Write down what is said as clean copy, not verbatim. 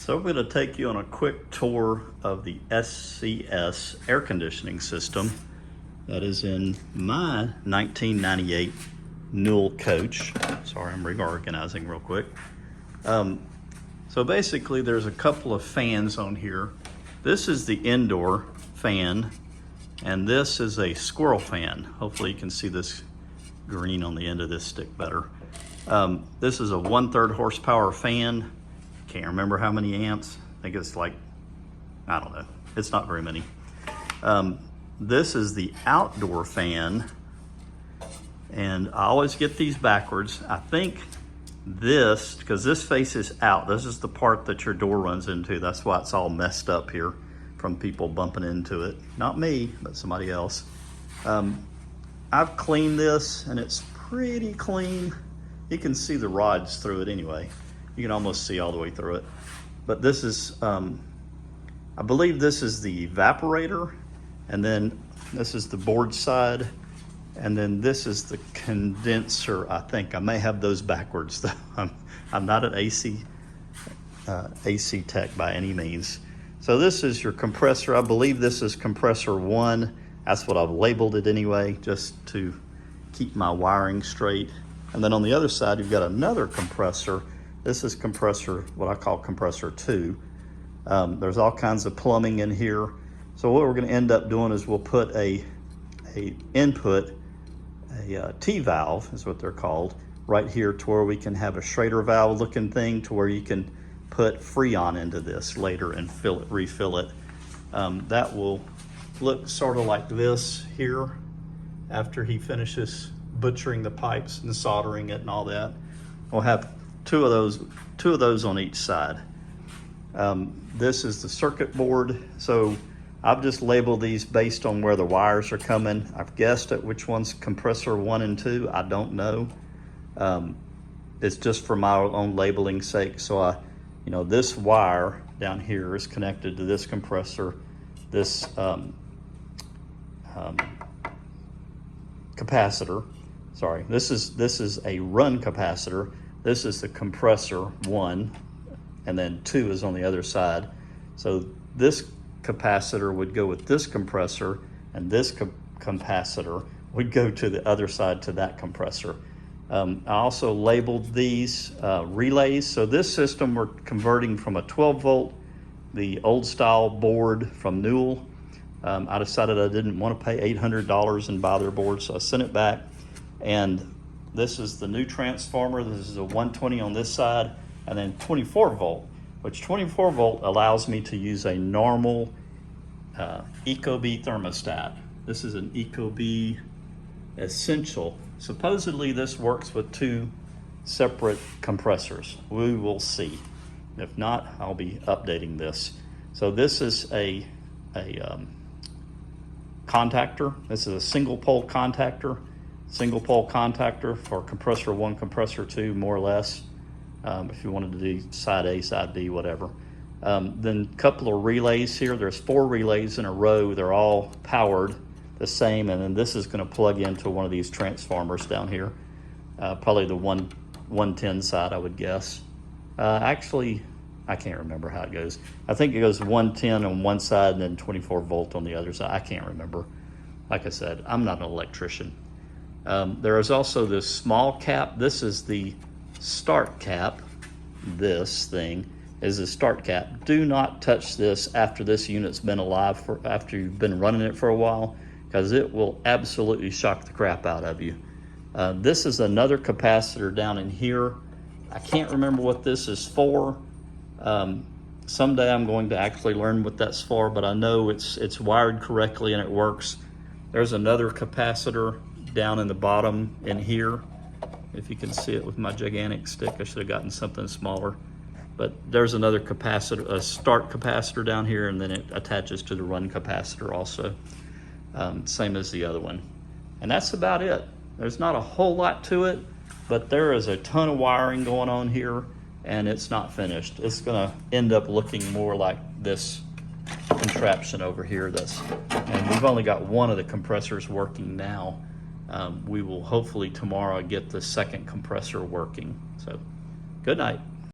So I'm going to take you on a quick tour of the SCS air conditioning system that is in my 1998 Newell coach. Sorry, I'm reorganizing real quick. So basically there's a couple of fans on here. This is the indoor fan, and this is a squirrel fan. Hopefully you can see this green on the end of this stick better. This is a 1/3 horsepower fan. Can't remember how many amps. I think it's like, I don't know. It's not very many. This is the outdoor fan, and I always get these backwards. I think this, because this faces out, this is the part that your door runs into. That's why it's all messed up here from people bumping into it. Not me, but somebody else. I've cleaned this and it's pretty clean. You can see the rods through it anyway. You can almost see all the way through it. But this is, I believe this is the evaporator, and then this is the board side, and then this is the condenser, I think. I may have those backwards though. I'm not an AC tech by any means. So this is your compressor. I believe this is compressor 1. That's what I've labeled it anyway, just to keep my wiring straight. And then on the other side, you've got another compressor. This is compressor, what I call compressor 2. There's all kinds of plumbing in here. So what we're gonna end up doing is we'll put a input, a T-valve is what they're called, right here to where we can have a Schrader valve looking thing to where you can put Freon into this later and refill it. That will look sort of like this here after he finishes butchering the pipes and soldering it and all that. We'll have two of those on each side. This is the circuit board. So I've just labeled these based on where the wires are coming. I've guessed at which one's compressor 1 and 2. I don't know. It's just for my own labeling sake. So this wire down here is connected to this compressor. This capacitor. Sorry, this is a run capacitor. This is the compressor 1, and then 2 is on the other side. So this capacitor would go with this compressor, and this capacitor would go to the other side to that compressor. I also labeled these relays. So this system we're converting from a 12 volt, the old style board from Newell. I decided I didn't want to pay $800 and buy their board, so I sent it back. And this is the new transformer. This is a 120 on this side, and then 24 volt, which 24 volt allows me to use a normal Ecobee thermostat. This is an Ecobee Essential. Supposedly this works with 2 separate compressors. We will see. If not, I'll be updating this. So this is a contactor. This is a single pole contactor. Single pole contactor for compressor 1, compressor 2, more or less. If you wanted to do side A, side B, whatever. Then a couple of relays here. There's 4 relays in a row. They're all powered the same, and then this is going to plug into one of these transformers down here. Probably the 110 side, I would guess. Actually, I can't remember how it goes. I think it goes 110 on one side and then 24 volt on the other side. I can't remember. Like I said, I'm not an electrician. There is also this small cap. This is the start cap. This thing is the start cap. Do not touch this after this unit's been alive, after you've been running it for a while, because it will absolutely shock the crap out of you. This is another capacitor down in here. I can't remember what this is for. Someday I'm going to actually learn what that's for, but I know it's wired correctly and it works. There's another capacitor down in the bottom in here. If you can see it with my gigantic stick, I should have gotten something smaller. But there's another capacitor, a start capacitor down here, and then it attaches to the run capacitor also. Same as the other one. And that's about it. There's not a whole lot to it, but there is a ton of wiring going on here, and it's not finished. It's gonna end up looking more like this contraption over here. And we've only got one of the compressors working now. We will hopefully tomorrow get the second compressor working. So, good night.